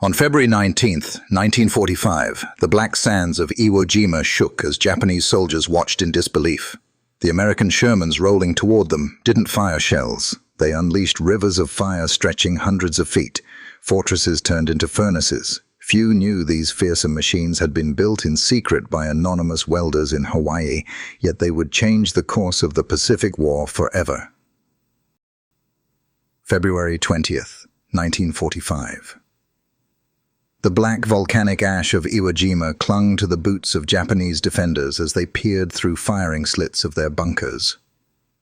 On February 19, 1945, the black sands of Iwo Jima shook as Japanese soldiers watched in disbelief. The American Shermans rolling toward them didn't fire shells. They unleashed rivers of fire stretching hundreds of feet. Fortresses turned into furnaces. Few knew these fearsome machines had been built in secret by anonymous welders in Hawaii, yet they would change the course of the Pacific War forever. February 20th, 1945. The black volcanic ash of Iwo Jima clung to the boots of Japanese defenders as they peered through firing slits of their bunkers.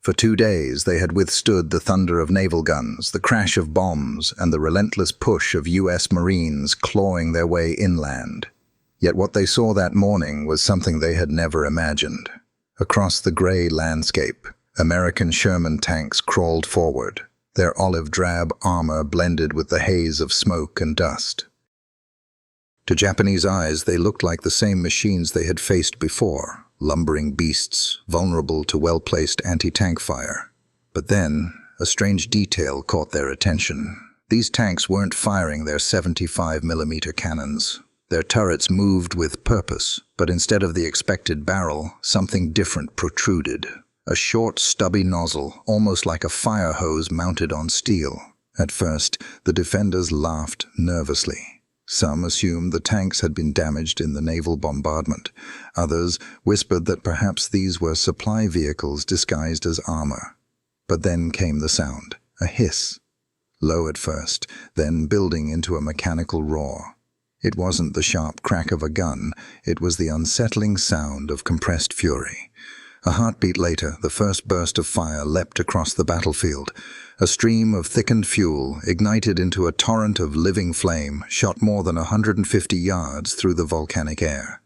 For 2 days they had withstood the thunder of naval guns, the crash of bombs, and the relentless push of U.S. Marines clawing their way inland. Yet what they saw that morning was something they had never imagined. Across the gray landscape, American Sherman tanks crawled forward, their olive-drab armor blended with the haze of smoke and dust. To Japanese eyes, they looked like the same machines they had faced before, lumbering beasts, vulnerable to well-placed anti-tank fire. But then, a strange detail caught their attention. These tanks weren't firing their 75mm cannons. Their turrets moved with purpose, but instead of the expected barrel, something different protruded. A short, stubby nozzle, almost like a fire hose mounted on steel. At first, the defenders laughed nervously. Some assumed the tanks had been damaged in the naval bombardment. Others whispered that perhaps these were supply vehicles disguised as armor. But then came the sound, a hiss. Low at first, then building into a mechanical roar. It wasn't the sharp crack of a gun, it was the unsettling sound of compressed fury. A heartbeat later, the first burst of fire leapt across the battlefield. A stream of thickened fuel, ignited into a torrent of living flame, shot more than 150 yards through the volcanic air.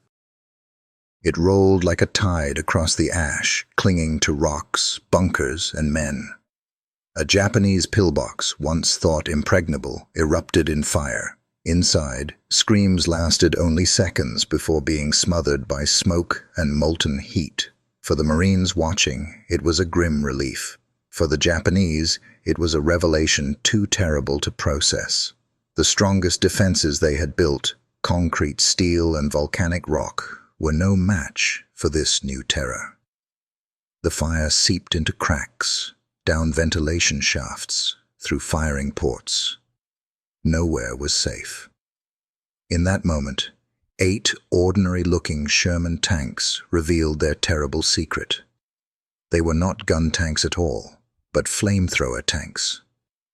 It rolled like a tide across the ash, clinging to rocks, bunkers, and men. A Japanese pillbox, once thought impregnable, erupted in fire. Inside, screams lasted only seconds before being smothered by smoke and molten heat. For the Marines watching, it was a grim relief. For the Japanese, it was a revelation too terrible to process. The strongest defenses they had built, concrete, steel, and volcanic rock, were no match for this new terror. The fire seeped into cracks, down ventilation shafts, through firing ports. Nowhere was safe. In that moment, 8 ordinary-looking Sherman tanks revealed their terrible secret. They were not gun tanks at all, but flamethrower tanks,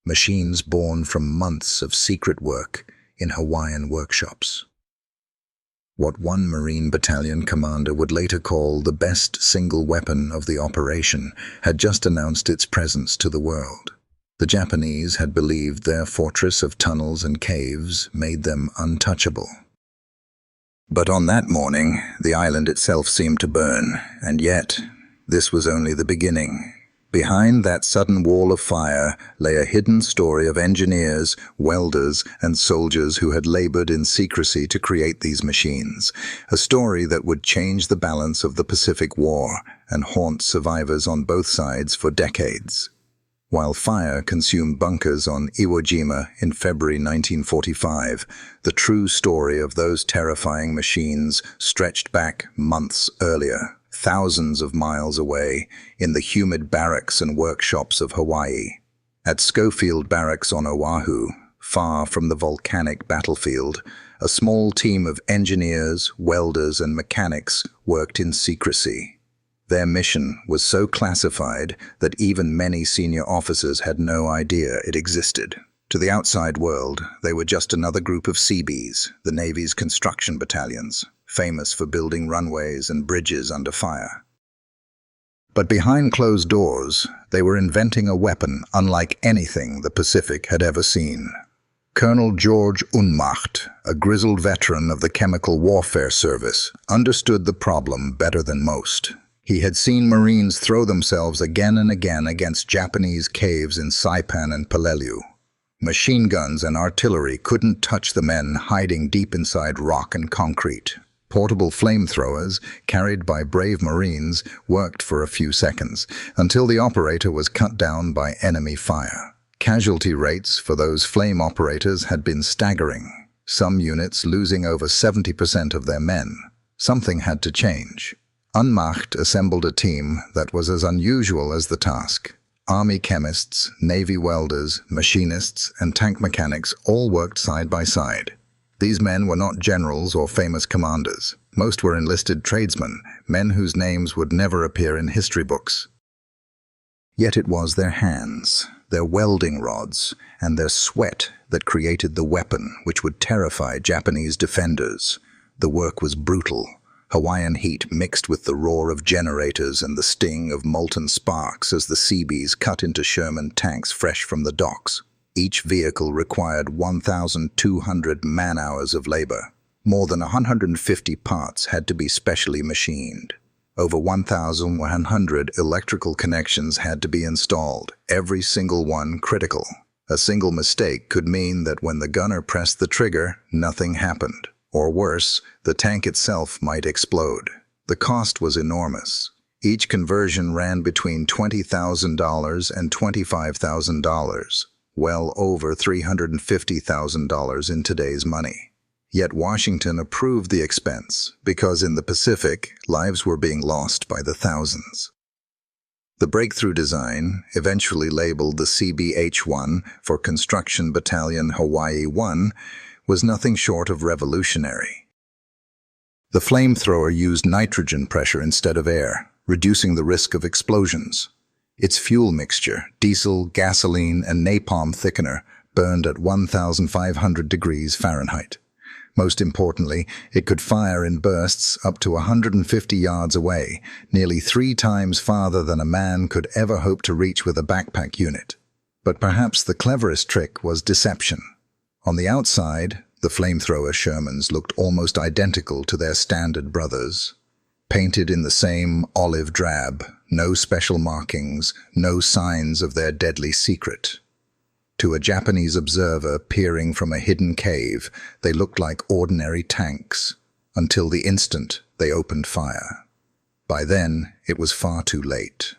machines born from months of secret work in Hawaiian workshops. What one Marine battalion commander would later call the best single weapon of the operation had just announced its presence to the world. The Japanese had believed their fortress of tunnels and caves made them untouchable. But on that morning, the island itself seemed to burn, and yet, this was only the beginning. Behind that sudden wall of fire lay a hidden story of engineers, welders, and soldiers who had labored in secrecy to create these machines. A story that would change the balance of the Pacific War and haunt survivors on both sides for decades. While fire consumed bunkers on Iwo Jima in February 1945, the true story of those terrifying machines stretched back months earlier, thousands of miles away, in the humid barracks and workshops of Hawaii. At Schofield Barracks on Oahu, far from the volcanic battlefield, a small team of engineers, welders, and mechanics worked in secrecy. Their mission was so classified that even many senior officers had no idea it existed. To the outside world, they were just another group of Seabees, the Navy's construction battalions, famous for building runways and bridges under fire. But behind closed doors, they were inventing a weapon unlike anything the Pacific had ever seen. Colonel George Unmacht, a grizzled veteran of the Chemical Warfare Service, understood the problem better than most. He had seen Marines throw themselves again and again against Japanese caves in Saipan and Peleliu. Machine guns and artillery couldn't touch the men hiding deep inside rock and concrete. Portable flamethrowers, carried by brave Marines, worked for a few seconds, until the operator was cut down by enemy fire. Casualty rates for those flame operators had been staggering. some units losing over 70% of their men. Something had to change. Unmacht assembled a team that was as unusual as the task. Army chemists, Navy welders, machinists, and tank mechanics all worked side by side. These men were not generals or famous commanders. Most were enlisted tradesmen, men whose names would never appear in history books. Yet it was their hands, their welding rods, and their sweat that created the weapon which would terrify Japanese defenders. The work was brutal. Hawaiian heat mixed with the roar of generators and the sting of molten sparks as the Seabees cut into Sherman tanks fresh from the docks. Each vehicle required 1,200 man-hours of labor. More than 150 parts had to be specially machined. Over 1,100 electrical connections had to be installed, every single one critical. A single mistake could mean that when the gunner pressed the trigger, nothing happened. Or worse, the tank itself might explode. The cost was enormous. Each conversion ran between $20,000 and $25,000, well over $350,000 in today's money. Yet Washington approved the expense because in the Pacific, lives were being lost by the thousands. The breakthrough design, eventually labeled the CBH-1 for Construction Battalion Hawaii 1, was nothing short of revolutionary. The flamethrower used nitrogen pressure instead of air, reducing the risk of explosions. Its fuel mixture, diesel, gasoline, and napalm thickener, burned at 1,500 degrees Fahrenheit. Most importantly, it could fire in bursts up to 150 yards away, nearly 3 times farther than a man could ever hope to reach with a backpack unit. But perhaps the cleverest trick was deception. On the outside, the flamethrower Shermans looked almost identical to their standard brothers. Painted in the same olive drab, no special markings, no signs of their deadly secret. To a Japanese observer peering from a hidden cave, they looked like ordinary tanks, until the instant they opened fire. By then, it was far too late.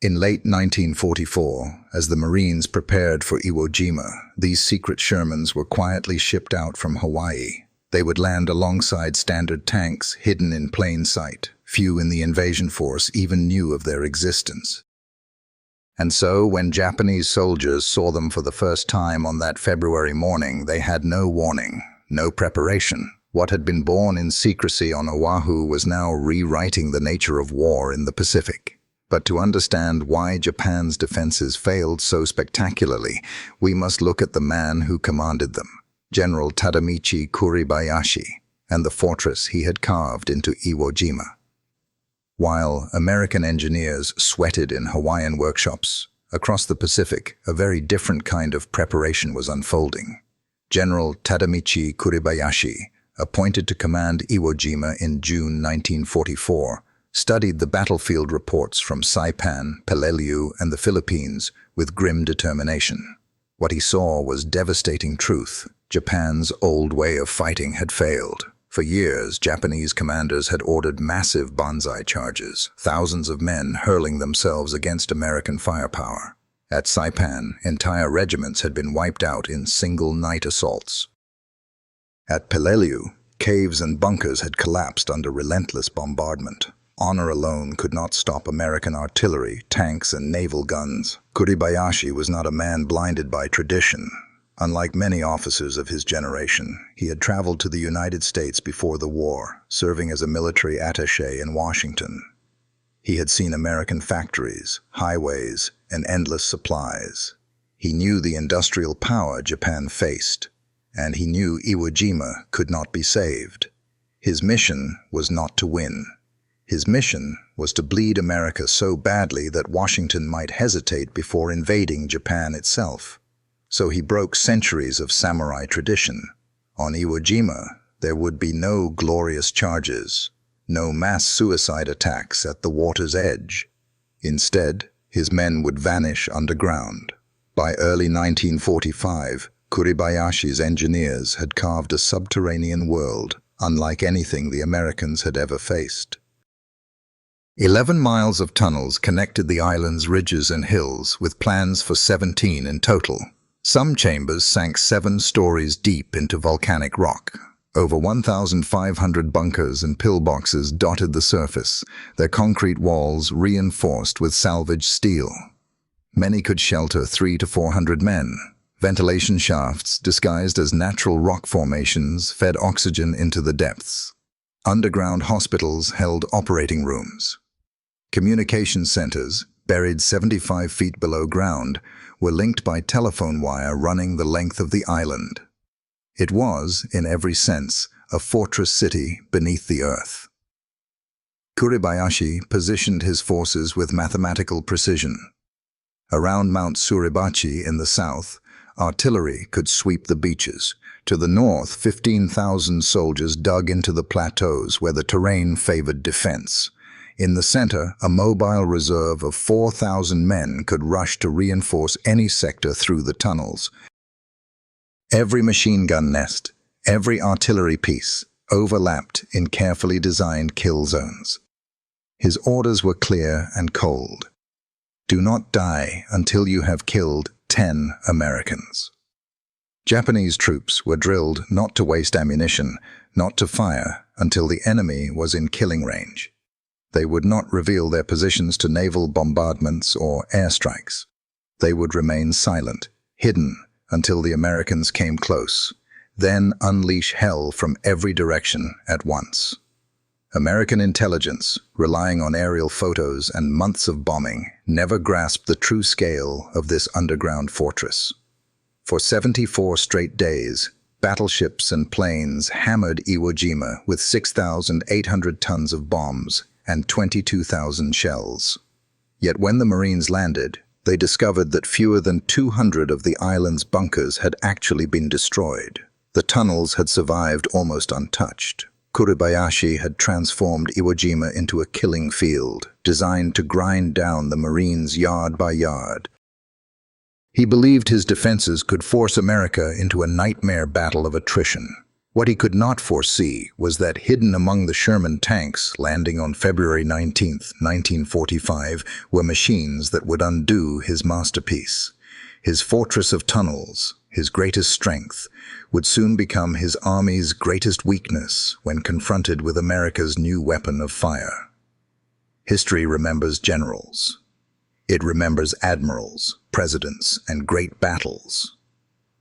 In late 1944, as the Marines prepared for Iwo Jima, these secret Shermans were quietly shipped out from Hawaii. They would land alongside standard tanks hidden in plain sight. Few in the invasion force even knew of their existence. And so, when Japanese soldiers saw them for the first time on that February morning, they had no warning, no preparation. What had been born in secrecy on Oahu was now rewriting the nature of war in the Pacific. But to understand why Japan's defenses failed so spectacularly, we must look at the man who commanded them, General Tadamichi Kuribayashi, and the fortress he had carved into Iwo Jima. While American engineers sweated in Hawaiian workshops, across the Pacific, a very different kind of preparation was unfolding. General Tadamichi Kuribayashi, appointed to command Iwo Jima in June 1944, studied the battlefield reports from Saipan, Peleliu, and the Philippines with grim determination. What he saw was devastating truth. Japan's old way of fighting had failed. For years, Japanese commanders had ordered massive banzai charges, thousands of men hurling themselves against American firepower. At Saipan, entire regiments had been wiped out in single night assaults. At Peleliu, caves and bunkers had collapsed under relentless bombardment. Honor alone could not stop American artillery, tanks, and naval guns. Kuribayashi was not a man blinded by tradition. Unlike many officers of his generation, he had traveled to the United States before the war, serving as a military attaché in Washington. He had seen American factories, highways, and endless supplies. He knew the industrial power Japan faced, and he knew Iwo Jima could not be saved. His mission was not to win. His mission was to bleed America so badly that Washington might hesitate before invading Japan itself. So he broke centuries of samurai tradition. On Iwo Jima, there would be no glorious charges, no mass suicide attacks at the water's edge. Instead, his men would vanish underground. By early 1945, Kuribayashi's engineers had carved a subterranean world, unlike anything the Americans had ever faced. 11 miles of tunnels connected the island's ridges and hills, with plans for 17 in total. Some chambers sank 7 stories deep into volcanic rock. Over 1,500 bunkers and pillboxes dotted the surface, their concrete walls reinforced with salvaged steel. Many could shelter 300 to 400 men. Ventilation shafts, disguised as natural rock formations, fed oxygen into the depths. Underground hospitals held operating rooms. Communication centers, buried 75 feet below ground, were linked by telephone wire running the length of the island. It was, in every sense, a fortress city beneath the earth. Kuribayashi positioned his forces with mathematical precision. Around Mount Suribachi in the south, artillery could sweep the beaches. To the north, 15,000 soldiers dug into the plateaus where the terrain favored defense. In the center, a mobile reserve of 4,000 men could rush to reinforce any sector through the tunnels. Every machine gun nest, every artillery piece, overlapped in carefully designed kill zones. His orders were clear and cold. Do not die until you have killed 10 Americans. Japanese troops were drilled not to waste ammunition, not to fire until the enemy was in killing range. They would not reveal their positions to naval bombardments or airstrikes. They would remain silent, hidden, until the Americans came close, then unleash hell from every direction at once. American intelligence, relying on aerial photos and months of bombing, never grasped the true scale of this underground fortress. For 74 straight days, battleships and planes hammered Iwo Jima with 6,800 tons of bombs and 22,000 shells. Yet when the Marines landed, they discovered that fewer than 200 of the island's bunkers had actually been destroyed. The tunnels had survived almost untouched. Kuribayashi had transformed Iwo Jima into a killing field, designed to grind down the Marines yard by yard. He believed his defenses could force America into a nightmare battle of attrition. What he could not foresee was that hidden among the Sherman tanks landing on February 19, 1945, were machines that would undo his masterpiece. His fortress of tunnels, his greatest strength, would soon become his army's greatest weakness when confronted with America's new weapon of fire. History remembers generals. It remembers admirals, presidents, and great battles.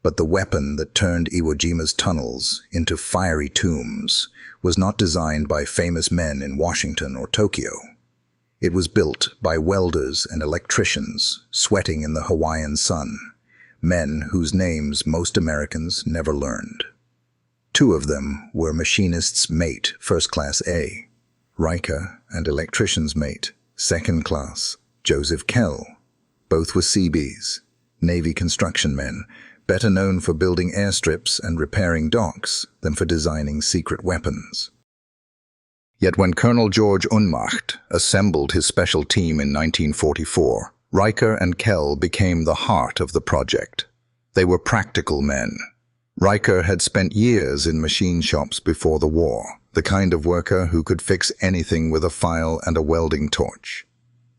But the weapon that turned Iwo Jima's tunnels into fiery tombs was not designed by famous men in Washington or Tokyo. It was built by welders and electricians sweating in the Hawaiian sun, men whose names most Americans never learned. 2 of them were machinist's mate, first class A, Riker, and electrician's mate, second class, Joseph Kell. Both were Seabees, Navy construction men, better known for building airstrips and repairing docks than for designing secret weapons. Yet when Colonel George Unmacht assembled his special team in 1944, Riker and Kell became the heart of the project. They were practical men. Riker had spent years in machine shops before the war, the kind of worker who could fix anything with a file and a welding torch.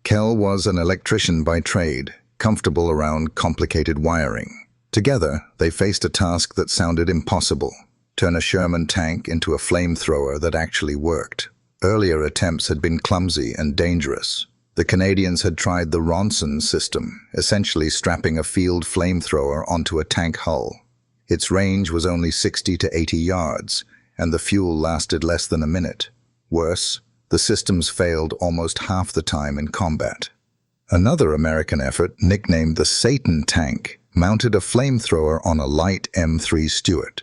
Kell was an electrician by trade, comfortable around complicated wiring. Together, they faced a task that sounded impossible: turn a Sherman tank into a flamethrower that actually worked. Earlier attempts had been clumsy and dangerous. The Canadians had tried the Ronson system, essentially strapping a field flamethrower onto a tank hull. Its range was only 60 to 80 yards, and the fuel lasted less than a minute. Worse, the systems failed almost half the time in combat. Another American effort, nicknamed the Satan tank, mounted a flamethrower on a light M3 Stuart.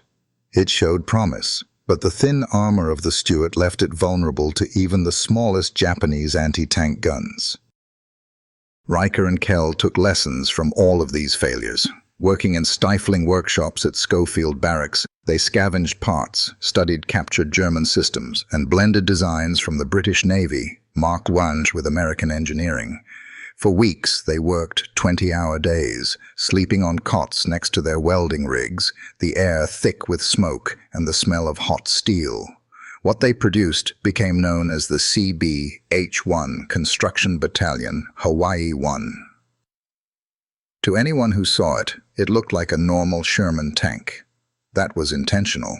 It showed promise, but the thin armor of the Stuart left it vulnerable to even the smallest Japanese anti-tank guns. Riker and Kell took lessons from all of these failures. Working in stifling workshops at Schofield Barracks, they scavenged parts, studied captured German systems, and blended designs from the British Navy, Mark I, with American engineering. For weeks, they worked 20-hour days, sleeping on cots next to their welding rigs, the air thick with smoke and the smell of hot steel. What they produced became known as the CB-H-1 Construction Battalion, Hawaii 1. To anyone who saw it, it looked like a normal Sherman tank. That was intentional.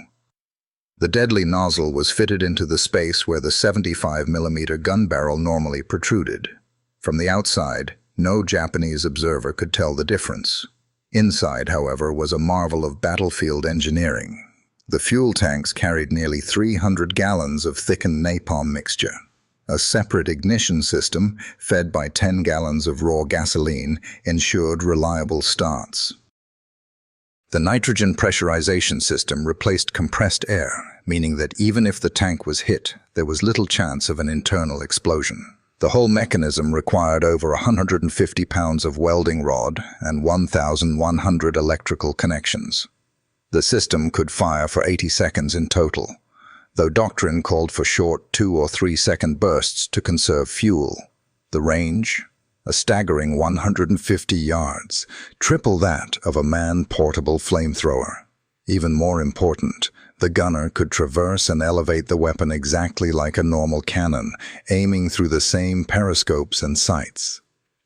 The deadly nozzle was fitted into the space where the 75mm gun barrel normally protruded. From the outside, no Japanese observer could tell the difference. Inside, however, was a marvel of battlefield engineering. The fuel tanks carried nearly 300 gallons of thickened napalm mixture. A separate ignition system, fed by 10 gallons of raw gasoline, ensured reliable starts. The nitrogen pressurization system replaced compressed air, meaning that even if the tank was hit, there was little chance of an internal explosion. The whole mechanism required over 150 pounds of welding rod and 1,100 electrical connections. The system could fire for 80 seconds in total, though doctrine called for short 2- or 3-second bursts to conserve fuel. The range? A staggering 150 yards, triple that of a man-portable flamethrower. Even more important, the gunner could traverse and elevate the weapon exactly like a normal cannon, aiming through the same periscopes and sights.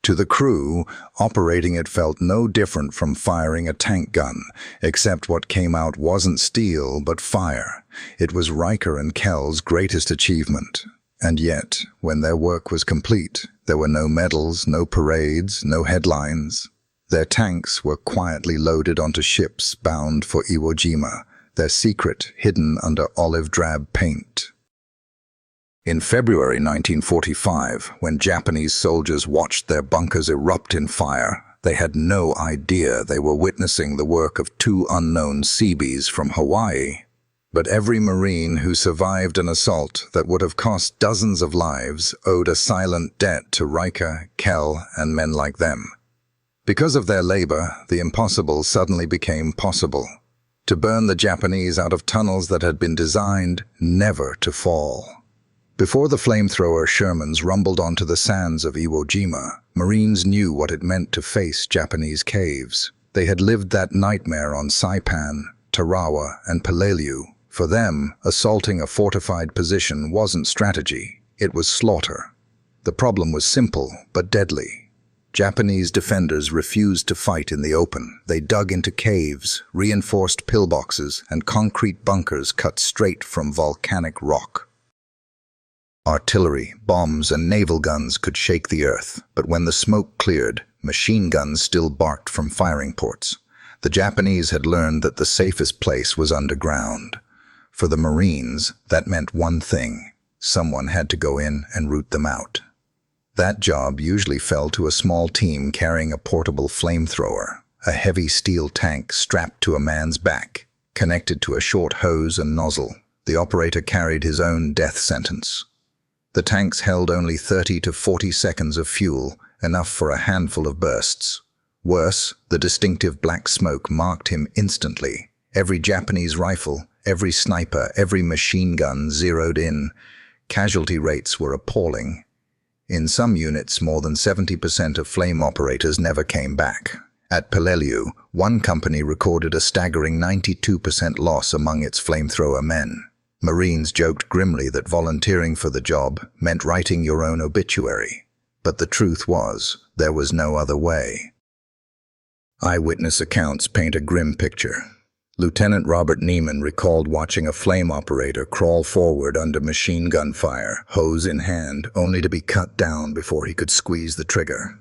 To the crew, operating it felt no different from firing a tank gun, except what came out wasn't steel but fire. It was Riker and Kell's greatest achievement. And yet, when their work was complete, there were no medals, no parades, no headlines. Their tanks were quietly loaded onto ships bound for Iwo Jima, their secret hidden under olive drab paint. In February 1945, when Japanese soldiers watched their bunkers erupt in fire, they had no idea they were witnessing the work of 2 unknown Seabees from Hawaii. But every Marine who survived an assault that would have cost dozens of lives owed a silent debt to Riker, Kell, and men like them. Because of their labor, the impossible suddenly became possible. To burn the Japanese out of tunnels that had been designed never to fall. Before the flamethrower Shermans rumbled onto the sands of Iwo Jima, Marines knew what it meant to face Japanese caves. They had lived that nightmare on Saipan, Tarawa, and Peleliu. For them, assaulting a fortified position wasn't strategy, it was slaughter. The problem was simple, but deadly. Japanese defenders refused to fight in the open. They dug into caves, reinforced pillboxes, and concrete bunkers cut straight from volcanic rock. Artillery, bombs, and naval guns could shake the earth, but when the smoke cleared, machine guns still barked from firing ports. The Japanese had learned that the safest place was underground. For the Marines, that meant one thing: someone had to go in and root them out. That job usually fell to a small team carrying a portable flamethrower, a heavy steel tank strapped to a man's back, connected to a short hose and nozzle. The operator carried his own death sentence. The tanks held only 30 to 40 seconds of fuel, enough for a handful of bursts. Worse, the distinctive black smoke marked him instantly. Every Japanese rifle, every sniper, every machine gun zeroed in. Casualty rates were appalling. In some units, more than 70% of flame operators never came back. At Peleliu, one company recorded a staggering 92% loss among its flamethrower men. Marines joked grimly that volunteering for the job meant writing your own obituary. But the truth was, there was no other way. Eyewitness accounts paint a grim picture. Lieutenant Robert Neiman recalled watching a flame operator crawl forward under machine gun fire, hose in hand, only to be cut down before he could squeeze the trigger.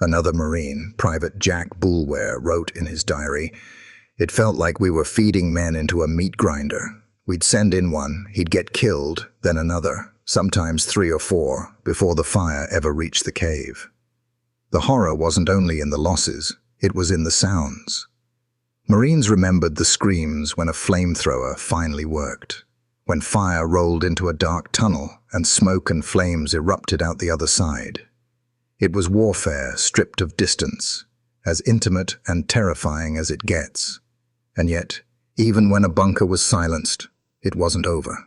Another Marine, Private Jack Boulware, wrote in his diary, "It felt like we were feeding men into a meat grinder. We'd send in one, he'd get killed, then another, sometimes 3 or 4, before the fire ever reached the cave." The horror wasn't only in the losses, it was in the sounds. Marines remembered the screams when a flamethrower finally worked, when fire rolled into a dark tunnel and smoke and flames erupted out the other side. It was warfare stripped of distance, as intimate and terrifying as it gets. And yet, even when a bunker was silenced, it wasn't over.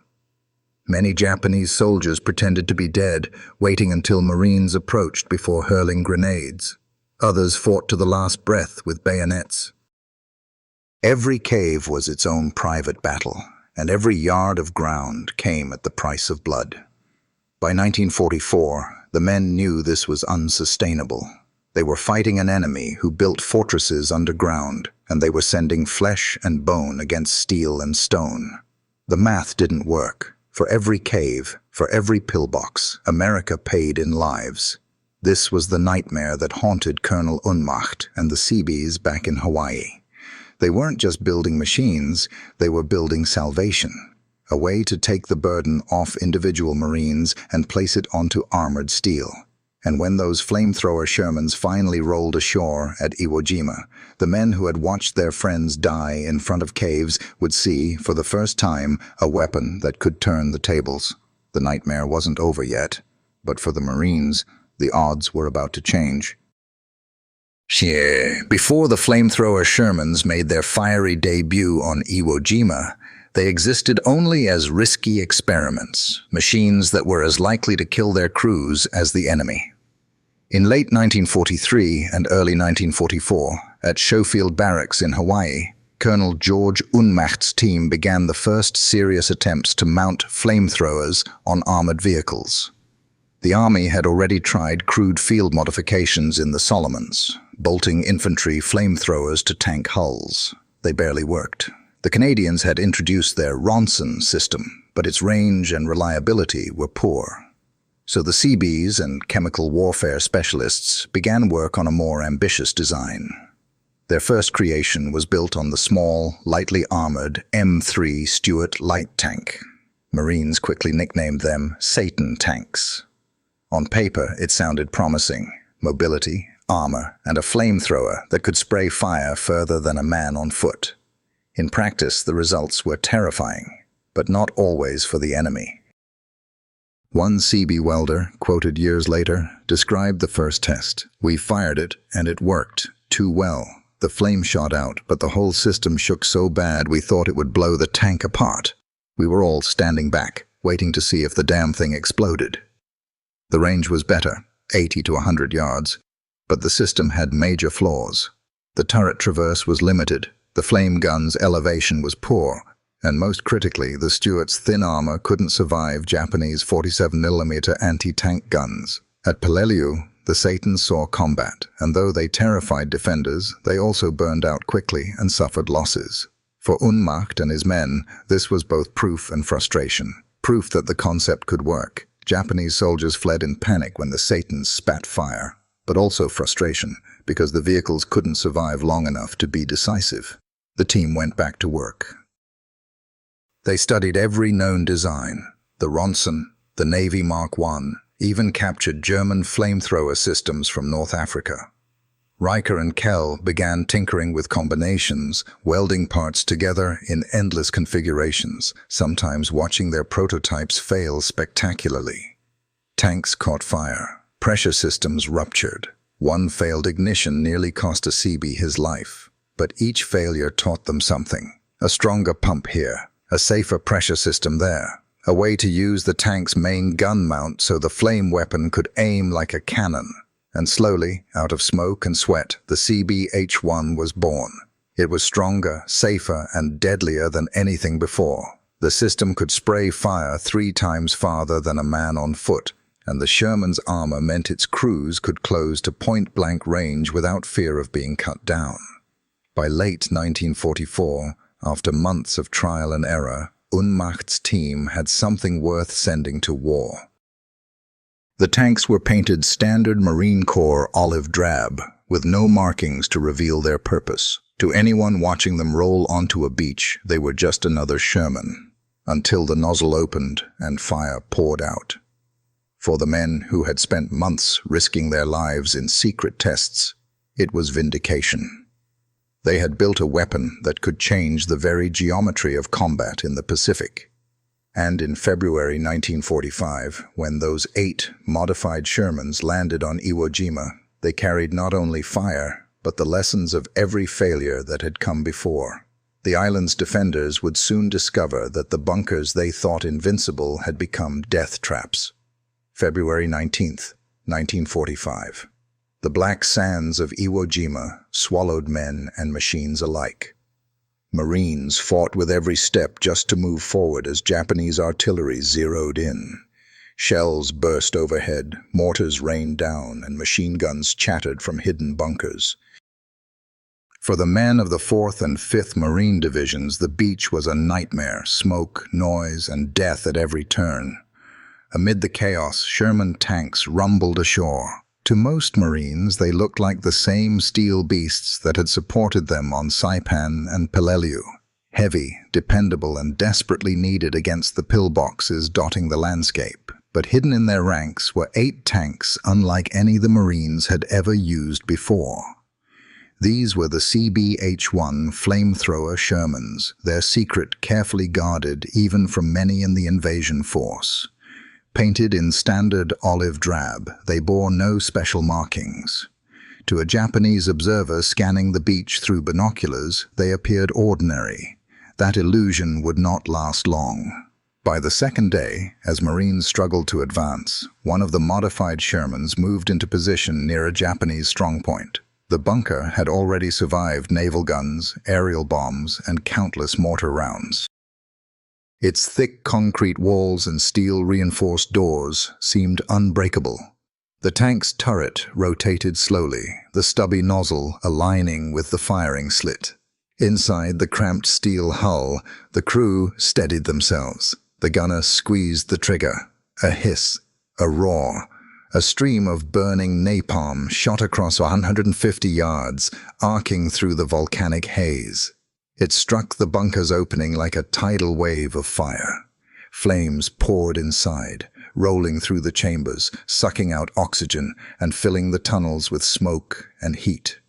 Many Japanese soldiers pretended to be dead, waiting until Marines approached before hurling grenades. Others fought to the last breath with bayonets. Every cave was its own private battle, and every yard of ground came at the price of blood. By 1944, the men knew this was unsustainable. They were fighting an enemy who built fortresses underground, and they were sending flesh and bone against steel and stone. The math didn't work. For every cave, for every pillbox, America paid in lives. This was the nightmare that haunted Colonel Unmacht and the Seabees back in Hawaii. They weren't just building machines, they were building salvation. A way to take the burden off individual Marines and place it onto armored steel. And when those flamethrower Shermans finally rolled ashore at Iwo Jima, the men who had watched their friends die in front of caves would see, for the first time, a weapon that could turn the tables. The nightmare wasn't over yet, but for the Marines, the odds were about to change. Before the flamethrower Shermans made their fiery debut on Iwo Jima, they existed only as risky experiments, machines that were as likely to kill their crews as the enemy. In late 1943 and early 1944, at Schofield Barracks in Hawaii, Colonel George Unmacht's team began the first serious attempts to mount flamethrowers on armored vehicles. The Army had already tried crude field modifications in the Solomons, bolting infantry flamethrowers to tank hulls. They barely worked. The Canadians had introduced their Ronson system, but its range and reliability were poor. So the Seabees and chemical warfare specialists began work on a more ambitious design. Their first creation was built on the small, lightly armored M3 Stuart light tank. Marines quickly nicknamed them Satan tanks. On paper, it sounded promising: mobility, armor, and a flamethrower that could spray fire further than a man on foot. In practice, the results were terrifying, but not always for the enemy. One Seabee welder, quoted years later, described the first test. "We fired it, and it worked too well. The flame shot out, but the whole system shook so bad we thought it would blow the tank apart. We were all standing back, waiting to see if the damn thing exploded." The range was better, 80 to 100 yards, but the system had major flaws. The turret traverse was limited, the flame gun's elevation was poor, and most critically, the Stuart's thin armor couldn't survive Japanese 47mm anti-tank guns. At Peleliu, the Satans saw combat, and though they terrified defenders, they also burned out quickly and suffered losses. For Unmacht and his men, this was both proof and frustration. Proof that the concept could work. Japanese soldiers fled in panic when the Satans spat fire, but also frustration, because the vehicles couldn't survive long enough to be decisive. The team went back to work. They studied every known design, the Ronson, the Navy Mark I, even captured German flamethrower systems from North Africa. Riker and Kell began tinkering with combinations, welding parts together in endless configurations, sometimes watching their prototypes fail spectacularly. Tanks caught fire, pressure systems ruptured. One failed ignition nearly cost a Seabee his life, but each failure taught them something. A stronger pump here, a safer pressure system there, a way to use the tank's main gun mount so the flame weapon could aim like a cannon. And slowly, out of smoke and sweat, the Seabee H-1 was born. It was stronger, safer, and deadlier than anything before. The system could spray fire 3 times farther than a man on foot, and the Sherman's armor meant its crews could close to point-blank range without fear of being cut down. By late 1944, after months of trial and error, Unmacht's team had something worth sending to war. The tanks were painted standard Marine Corps olive drab, with no markings to reveal their purpose. To anyone watching them roll onto a beach, they were just another Sherman, until the nozzle opened and fire poured out. For the men who had spent months risking their lives in secret tests, it was vindication. They had built a weapon that could change the very geometry of combat in the Pacific. And in February 1945, when those 8 modified Shermans landed on Iwo Jima, they carried not only fire, but the lessons of every failure that had come before. The island's defenders would soon discover that the bunkers they thought invincible had become death traps. February 19th, 1945. The black sands of Iwo Jima swallowed men and machines alike. Marines fought with every step just to move forward as Japanese artillery zeroed in. Shells burst overhead, mortars rained down, and machine guns chattered from hidden bunkers. For the men of the 4th and 5th Marine Divisions, the beach was a nightmare, smoke, noise, and death at every turn. Amid the chaos, Sherman tanks rumbled ashore. To most Marines, they looked like the same steel beasts that had supported them on Saipan and Peleliu. Heavy, dependable, and desperately needed against the pillboxes dotting the landscape. But hidden in their ranks were 8 tanks unlike any the Marines had ever used before. These were the CBH-1 Flamethrower Shermans, their secret carefully guarded even from many in the invasion force. Painted in standard olive drab, they bore no special markings. To a Japanese observer scanning the beach through binoculars, they appeared ordinary. That illusion would not last long. By the second day, as Marines struggled to advance, one of the modified Shermans moved into position near a Japanese strongpoint. The bunker had already survived naval guns, aerial bombs, and countless mortar rounds. Its thick concrete walls and steel-reinforced doors seemed unbreakable. The tank's turret rotated slowly, the stubby nozzle aligning with the firing slit. Inside the cramped steel hull, the crew steadied themselves. The gunner squeezed the trigger. A hiss, a roar. A stream of burning napalm shot across 150 yards, arcing through the volcanic haze. It struck the bunker's opening like a tidal wave of fire. Flames poured inside, rolling through the chambers, sucking out oxygen and filling the tunnels with smoke and heat.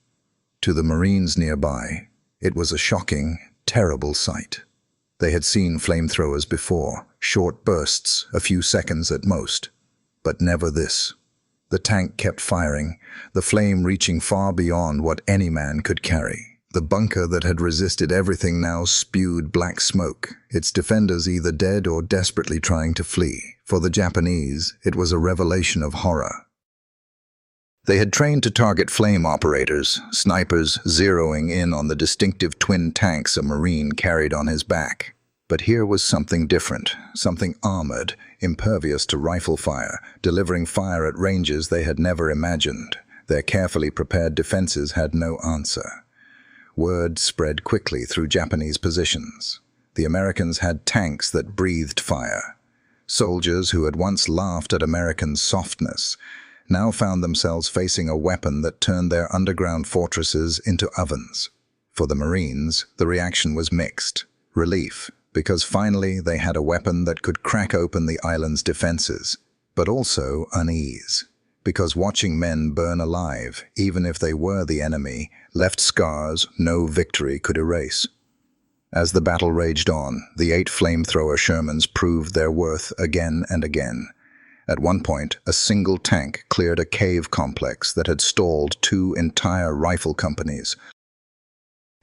To the Marines nearby, it was a shocking, terrible sight. They had seen flamethrowers before, short bursts, a few seconds at most. But never this. The tank kept firing, the flame reaching far beyond what any man could carry. The bunker that had resisted everything now spewed black smoke, its defenders either dead or desperately trying to flee. For the Japanese, it was a revelation of horror. They had trained to target flame operators, snipers zeroing in on the distinctive twin tanks a Marine carried on his back. But here was something different, something armored, impervious to rifle fire, delivering fire at ranges they had never imagined. Their carefully prepared defenses had no answer. Word spread quickly through Japanese positions. The Americans had tanks that breathed fire. Soldiers who had once laughed at American softness now found themselves facing a weapon that turned their underground fortresses into ovens. For the Marines, the reaction was mixed. Relief, because finally they had a weapon that could crack open the island's defenses, but also unease, because watching men burn alive, even if they were the enemy, left scars no victory could erase. As the battle raged on, the 8 flamethrower Shermans proved their worth again and again. At one point, a single tank cleared a cave complex that had stalled 2 entire rifle companies.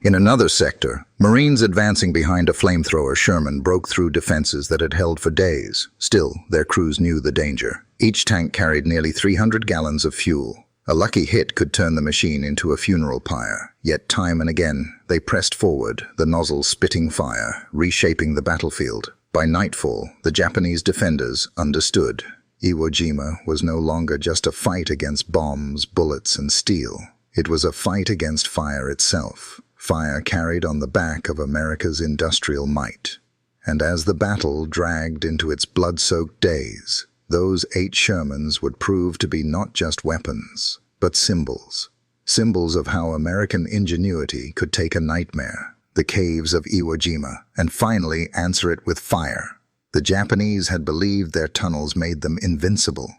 In another sector, Marines advancing behind a flamethrower Sherman broke through defenses that had held for days. Still, their crews knew the danger. Each tank carried nearly 300 gallons of fuel. A lucky hit could turn the machine into a funeral pyre. Yet time and again, they pressed forward, the nozzle spitting fire, reshaping the battlefield. By nightfall, the Japanese defenders understood. Iwo Jima was no longer just a fight against bombs, bullets, and steel. It was a fight against fire itself. Fire carried on the back of America's industrial might. And as the battle dragged into its blood-soaked days, those 8 Shermans would prove to be not just weapons, but symbols. Symbols of how American ingenuity could take a nightmare, the caves of Iwo Jima, and finally answer it with fire. The Japanese had believed their tunnels made them invincible.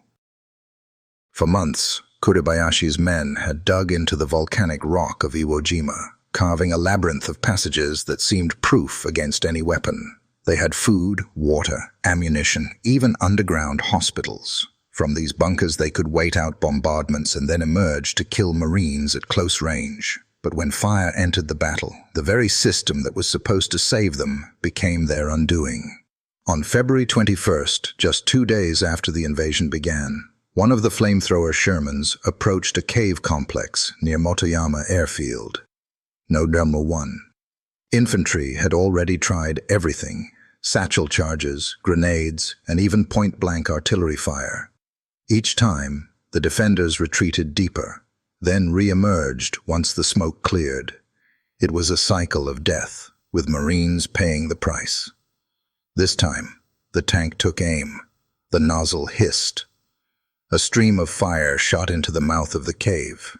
For months, Kuribayashi's men had dug into the volcanic rock of Iwo Jima, carving a labyrinth of passages that seemed proof against any weapon. They had food, water, ammunition, even underground hospitals. From these bunkers they could wait out bombardments and then emerge to kill Marines at close range. But when fire entered the battle, the very system that was supposed to save them became their undoing. On February 21st, just 2 days after the invasion began, one of the flamethrower Shermans approached a cave complex near Motoyama Airfield. No. 1. Infantry had already tried everything. satchel charges, grenades, and even point-blank artillery fire. Each time, the defenders retreated deeper, then re-emerged once the smoke cleared. It was a cycle of death, with Marines paying the price. This time, the tank took aim. The nozzle hissed. A stream of fire shot into the mouth of the cave.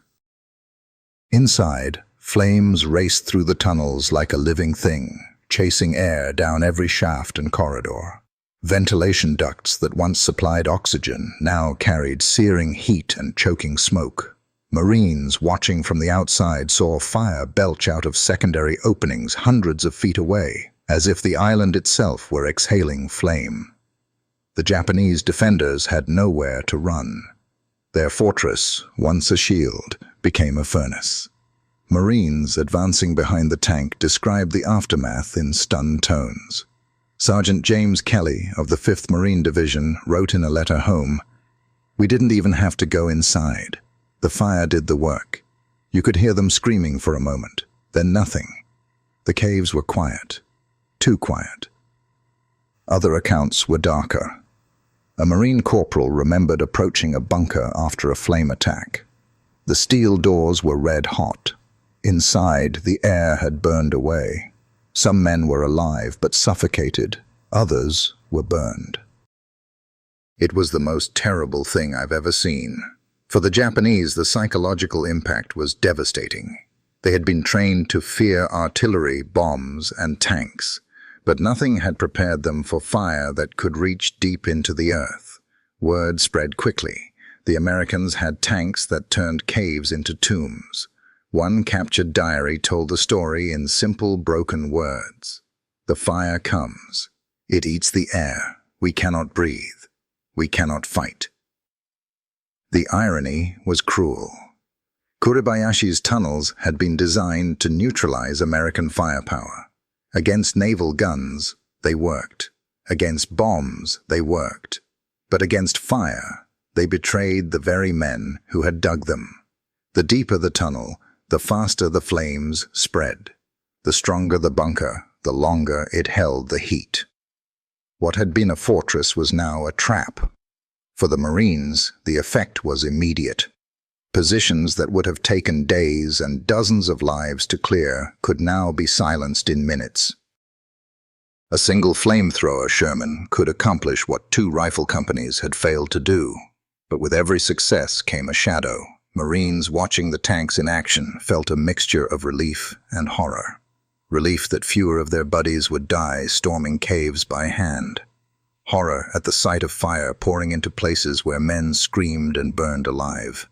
Inside, flames raced through the tunnels like a living thing, chasing air down every shaft and corridor. Ventilation ducts that once supplied oxygen now carried searing heat and choking smoke. Marines watching from the outside saw fire belch out of secondary openings hundreds of feet away, as if the island itself were exhaling flame. The Japanese defenders had nowhere to run. Their fortress, once a shield, became a furnace. Marines advancing behind the tank described the aftermath in stunned tones. Sergeant James Kelly of the 5th Marine Division wrote in a letter home, "We didn't even have to go inside. The fire did the work. You could hear them screaming for a moment, then nothing. The caves were quiet. Too quiet." Other accounts were darker. A Marine corporal remembered approaching a bunker after a flame attack. The steel doors were red hot. Inside, the air had burned away. Some men were alive but suffocated. Others were burned. It was the most terrible thing I've ever seen. For the Japanese, the psychological impact was devastating. They had been trained to fear artillery, bombs, and tanks, but nothing had prepared them for fire that could reach deep into the earth. Word spread quickly. The Americans had tanks that turned caves into tombs. One captured diary told the story in simple, broken words. "The fire comes. It eats the air. We cannot breathe. We cannot fight." The irony was cruel. Kuribayashi's tunnels had been designed to neutralize American firepower. Against naval guns, they worked. Against bombs, they worked. But against fire, they betrayed the very men who had dug them. The deeper the tunnel, the faster the flames spread. The stronger the bunker, the longer it held the heat. What had been a fortress was now a trap. For the Marines, the effect was immediate. Positions that would have taken days and dozens of lives to clear could now be silenced in minutes. A single flamethrower Sherman could accomplish what 2 rifle companies had failed to do. But with every success came a shadow. Marines watching the tanks in action felt a mixture of relief and horror. Relief that fewer of their buddies would die storming caves by hand. Horror at the sight of fire pouring into places where men screamed and burned alive.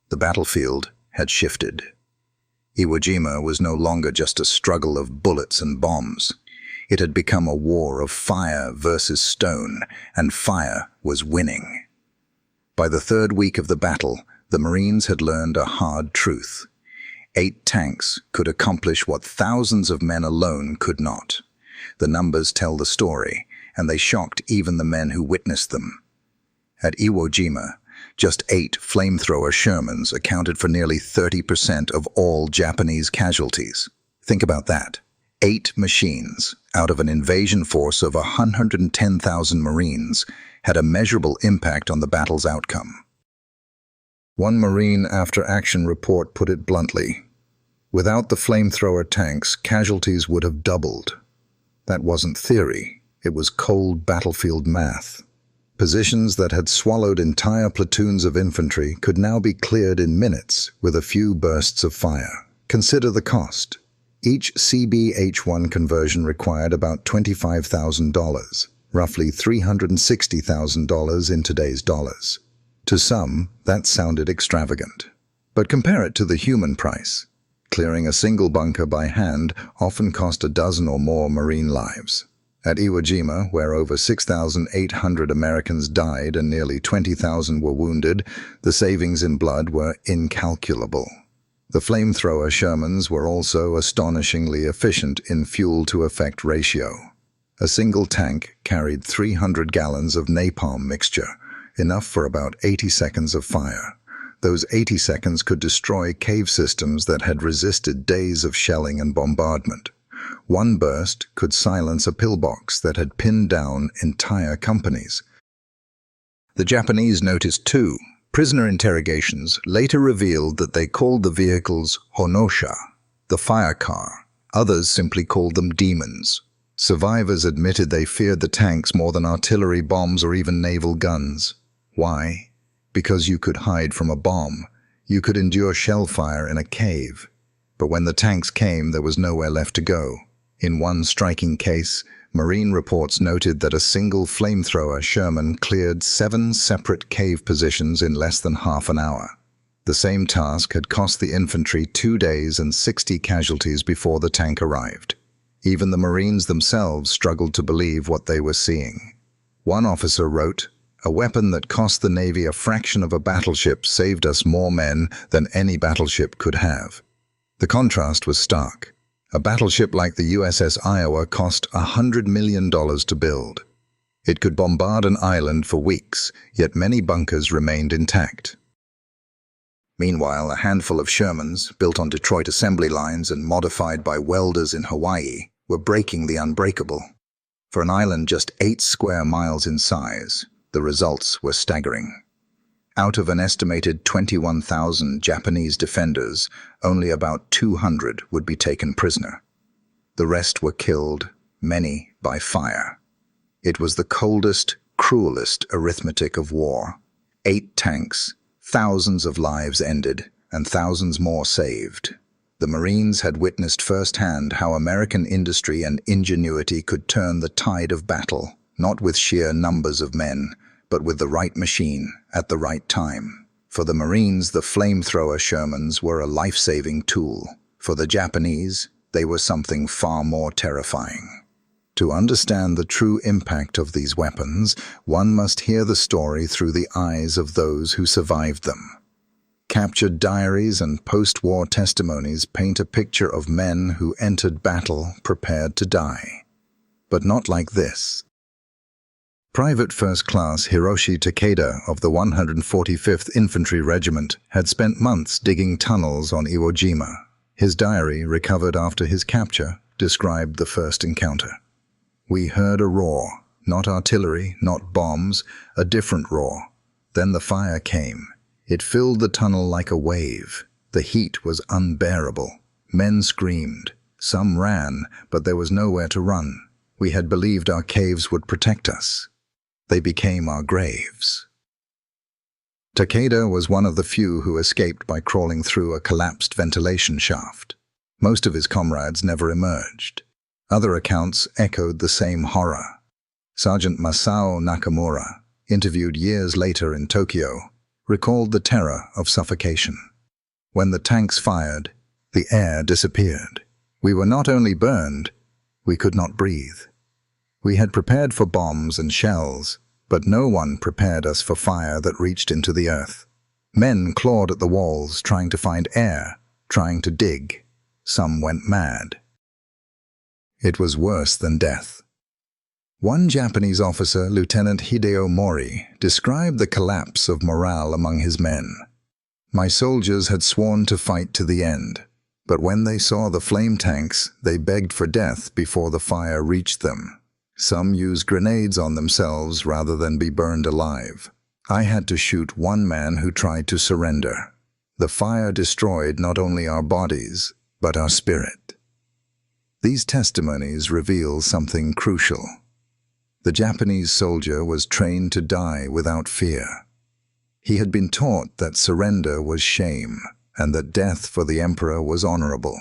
The battlefield had shifted. Iwo Jima was no longer just a struggle of bullets and bombs. It had become a war of fire versus stone, and fire was winning. By the 3rd week of the battle, the Marines had learned a hard truth. 8 tanks could accomplish what thousands of men alone could not. The numbers tell the story, and they shocked even the men who witnessed them. At Iwo Jima, just 8 flamethrower Shermans accounted for nearly 30% of all Japanese casualties. Think about that. 8 machines, out of an invasion force of 110,000 Marines, had a measurable impact on the battle's outcome. One Marine after-action report put it bluntly. Without the flamethrower tanks, casualties would have doubled. That wasn't theory. It was cold battlefield math. Positions that had swallowed entire platoons of infantry could now be cleared in minutes with a few bursts of fire. Consider the cost. Each CBH-1 conversion required about $25,000, roughly $360,000 in today's dollars. To some, that sounded extravagant. But compare it to the human price. Clearing a single bunker by hand often cost a dozen or more Marine lives. At Iwo Jima, where over 6,800 Americans died and nearly 20,000 were wounded, the savings in blood were incalculable. The flamethrower Shermans were also astonishingly efficient in fuel-to-effect ratio. A single tank carried 300 gallons of napalm mixture, enough for about 80 seconds of fire. Those 80 seconds could destroy cave systems that had resisted days of shelling and bombardment. One burst could silence a pillbox that had pinned down entire companies. The Japanese noticed too. Prisoner interrogations later revealed that they called the vehicles Honosha, the fire car. Others simply called them demons. Survivors admitted they feared the tanks more than artillery, bombs, or even naval guns. Why? Because you could hide from a bomb. You could endure shell fire in a cave. But when the tanks came, there was nowhere left to go. In one striking case, Marine reports noted that a single flamethrower Sherman cleared 7 separate cave positions in less than half an hour. The same task had cost the infantry 2 days and 60 casualties before the tank arrived. Even the Marines themselves struggled to believe what they were seeing. One officer wrote, "A weapon that cost the Navy a fraction of a battleship saved us more men than any battleship could have." The contrast was stark. A battleship like the USS Iowa cost $100 million to build. It could bombard an island for weeks, yet many bunkers remained intact. Meanwhile, a handful of Shermans, built on Detroit assembly lines and modified by welders in Hawaii, were breaking the unbreakable. For an island just 8 square miles in size, the results were staggering. Out of an estimated 21,000 Japanese defenders, only about 200 would be taken prisoner. The rest were killed, many by fire. It was the coldest, cruelest arithmetic of war. 8 tanks, thousands of lives ended, and thousands more saved. The Marines had witnessed firsthand how American industry and ingenuity could turn the tide of battle, not with sheer numbers of men, but with the right machine at the right time. For the Marines, the flamethrower Shermans were a life-saving tool. For the Japanese, they were something far more terrifying. To understand the true impact of these weapons, one must hear the story through the eyes of those who survived them. Captured diaries and post-war testimonies paint a picture of men who entered battle prepared to die. But not like this. Private First Class Hiroshi Takeda of the 145th Infantry Regiment had spent months digging tunnels on Iwo Jima. His diary, recovered after his capture, described the first encounter. "We heard a roar, not artillery, not bombs, a different roar. Then the fire came. It filled the tunnel like a wave. The heat was unbearable. Men screamed. Some ran, but there was nowhere to run. We had believed our caves would protect us. They became our graves." Takeda was one of the few who escaped by crawling through a collapsed ventilation shaft. Most of his comrades never emerged. Other accounts echoed the same horror. Sergeant Masao Nakamura, interviewed years later in Tokyo, recalled the terror of suffocation. When the tanks fired, the air disappeared. We were not only burned, we could not breathe. We had prepared for bombs and shells, but no one prepared us for fire that reached into the earth. Men clawed at the walls, trying to find air, trying to dig. Some went mad. It was worse than death. One Japanese officer, Lieutenant Hideo Mori, described the collapse of morale among his men. "My soldiers had sworn to fight to the end, but when they saw the flame tanks, they begged for death before the fire reached them. Some used grenades on themselves rather than be burned alive. I had to shoot one man who tried to surrender. The fire destroyed not only our bodies, but our spirit." These testimonies reveal something crucial. The Japanese soldier was trained to die without fear. He had been taught that surrender was shame, and that death for the emperor was honorable.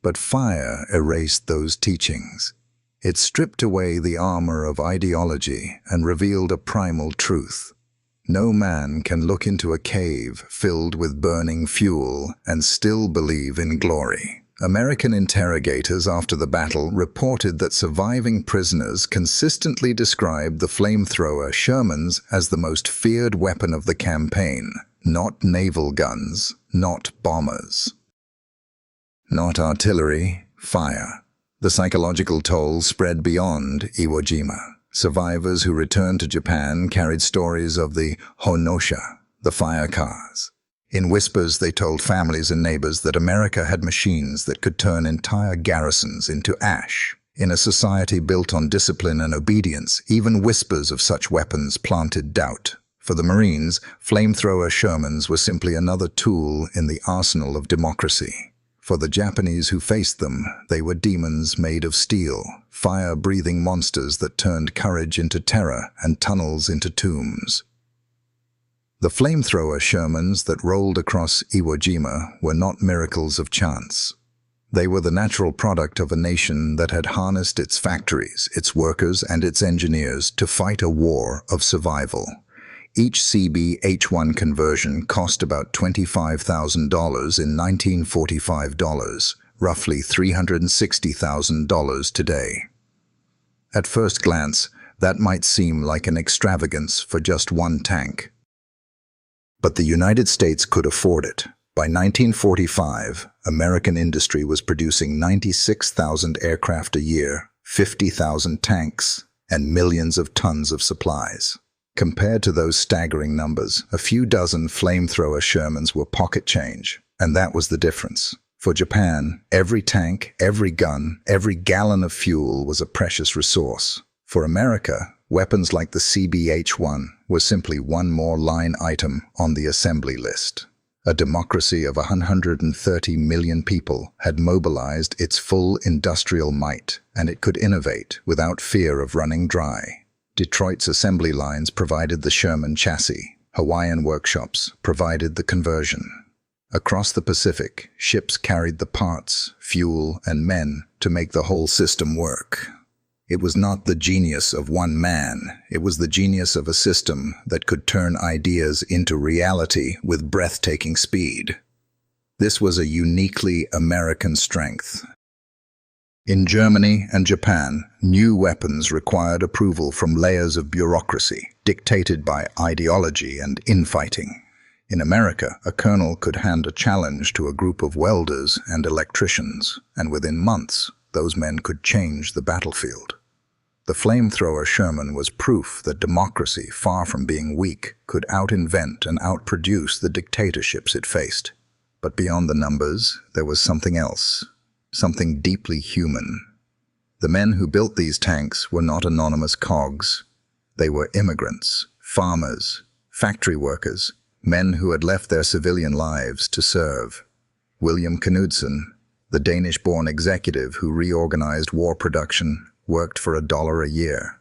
But fire erased those teachings. It stripped away the armor of ideology and revealed a primal truth. No man can look into a cave filled with burning fuel and still believe in glory. American interrogators after the battle reported that surviving prisoners consistently described the flamethrower Shermans as the most feared weapon of the campaign. Not naval guns, not bombers. Not artillery, fire. The psychological toll spread beyond Iwo Jima. Survivors who returned to Japan carried stories of the Honosha, the fire cars. In whispers, they told families and neighbors that America had machines that could turn entire garrisons into ash. In a society built on discipline and obedience, even whispers of such weapons planted doubt. For the Marines, flamethrower Shermans were simply another tool in the arsenal of democracy. For the Japanese who faced them, they were demons made of steel, fire-breathing monsters that turned courage into terror and tunnels into tombs. The flamethrower Shermans that rolled across Iwo Jima were not miracles of chance. They were the natural product of a nation that had harnessed its factories, its workers, and its engineers to fight a war of survival. Each CB-H1 conversion cost about $25,000 in 1945 dollars, roughly $360,000 today. At first glance, that might seem like an extravagance for just one tank. But the United States could afford it. By 1945, American industry was producing 96,000 aircraft a year, 50,000 tanks, and millions of tons of supplies. Compared to those staggering numbers, a few dozen flamethrower Shermans were pocket change, and that was the difference. For Japan, every tank, every gun, every gallon of fuel was a precious resource. For America, weapons like the CB-H1 were simply one more line item on the assembly list. A democracy of 130 million people had mobilized its full industrial might, and it could innovate without fear of running dry. Detroit's assembly lines provided the Sherman chassis. Hawaiian workshops provided the conversion. Across the Pacific, ships carried the parts, fuel, and men to make the whole system work. It was not the genius of one man, it was the genius of a system that could turn ideas into reality with breathtaking speed. This was a uniquely American strength. In Germany and Japan, new weapons required approval from layers of bureaucracy, dictated by ideology and infighting. In America, a colonel could hand a challenge to a group of welders and electricians, and within months, those men could change the battlefield. The flamethrower Sherman was proof that democracy, far from being weak, could out-invent and out-produce the dictatorships it faced. But beyond the numbers, there was something else. Something deeply human. The men who built these tanks were not anonymous cogs. They were immigrants, farmers, factory workers, men who had left their civilian lives to serve. William Knudsen, the Danish-born executive who reorganized war production, worked for $1 a year.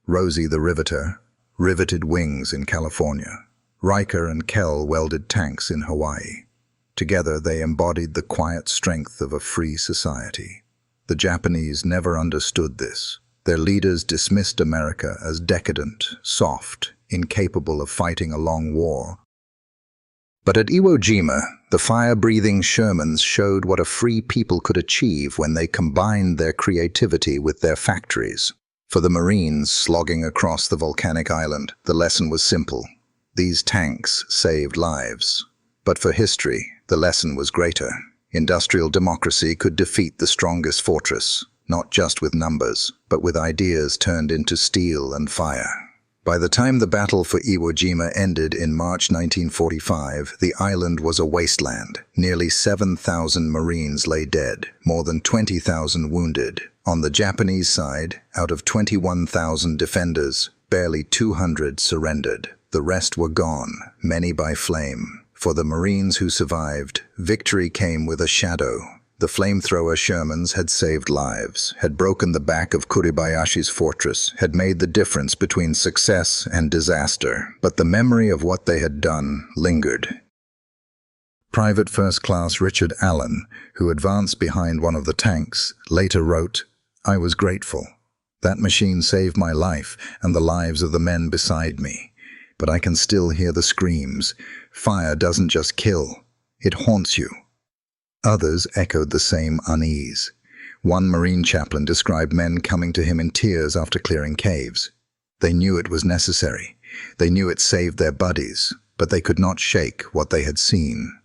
Rosie the riveter riveted wings in California. Riker and Kell welded tanks in Hawaii. Together they embodied the quiet strength of a free society. The Japanese never understood this. Their leaders dismissed America as decadent, soft, incapable of fighting a long war. But at Iwo Jima, the fire-breathing Shermans showed what a free people could achieve when they combined their creativity with their factories. For the Marines slogging across the volcanic island, the lesson was simple. These tanks saved lives. But for history, the lesson was greater. Industrial democracy could defeat the strongest fortress, not just with numbers, but with ideas turned into steel and fire. By the time the battle for Iwo Jima ended in March 1945, the island was a wasteland. Nearly 7,000 Marines lay dead, more than 20,000 wounded. On the Japanese side, out of 21,000 defenders, barely 200 surrendered. The rest were gone, many by flame. For the Marines who survived, victory came with a shadow. The flamethrower Shermans had saved lives, had broken the back of Kuribayashi's fortress, had made the difference between success and disaster, but the memory of what they had done lingered. Private First Class Richard Allen, who advanced behind one of the tanks, later wrote, "I was grateful. That machine saved my life and the lives of the men beside me. But I can still hear the screams. Fire doesn't just kill, it haunts you." Others echoed the same unease. One Marine chaplain described men coming to him in tears after clearing caves. They knew it was necessary. They knew it saved their buddies, but they could not shake what they had seen.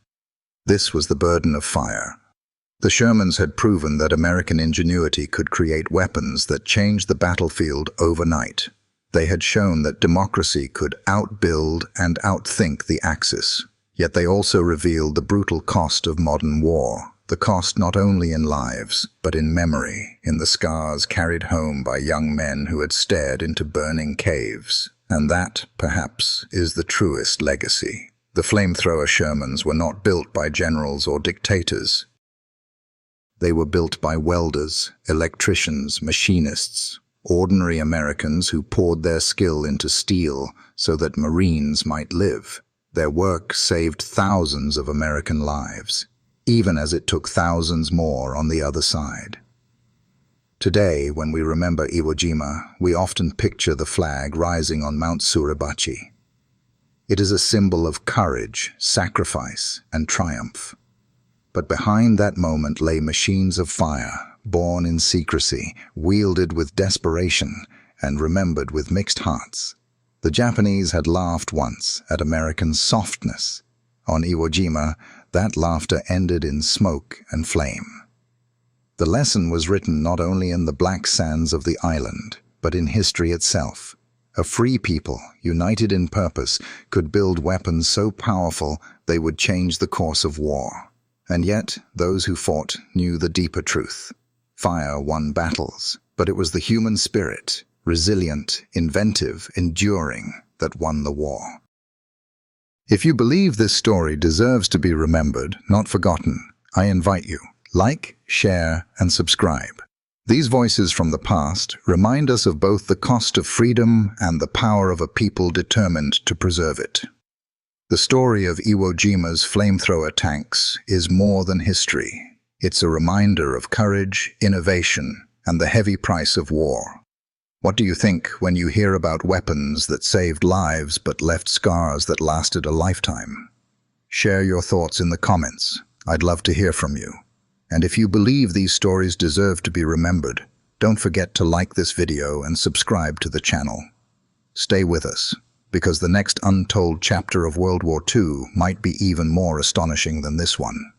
This was the burden of fire. The Shermans had proven that American ingenuity could create weapons that changed the battlefield overnight. They had shown that democracy could outbuild and outthink the Axis. Yet they also revealed the brutal cost of modern war, the cost not only in lives, but in memory, in the scars carried home by young men who had stared into burning caves. And that, perhaps, is the truest legacy. The flamethrower Shermans were not built by generals or dictators. They were built by welders, electricians, machinists, ordinary Americans who poured their skill into steel so that Marines might live. Their work saved thousands of American lives, even as it took thousands more on the other side. Today, when we remember Iwo Jima, we often picture the flag rising on Mount Suribachi. It is a symbol of courage, sacrifice, and triumph. But behind that moment lay machines of fire, born in secrecy, wielded with desperation, and remembered with mixed hearts. The Japanese had laughed once at American softness. On Iwo Jima, that laughter ended in smoke and flame. The lesson was written not only in the black sands of the island, but in history itself. A free people, united in purpose, could build weapons so powerful they would change the course of war. And yet, those who fought knew the deeper truth. Fire won battles, but it was the human spirit, resilient, inventive, enduring, that won the war. If you believe this story deserves to be remembered, not forgotten, I invite you, like, share, and subscribe. These voices from the past remind us of both the cost of freedom and the power of a people determined to preserve it. The story of Iwo Jima's flamethrower tanks is more than history. It's a reminder of courage, innovation, and the heavy price of war. What do you think when you hear about weapons that saved lives but left scars that lasted a lifetime? Share your thoughts in the comments. I'd love to hear from you. And if you believe these stories deserve to be remembered, don't forget to like this video and subscribe to the channel. Stay with us, because the next untold chapter of World War II might be even more astonishing than this one.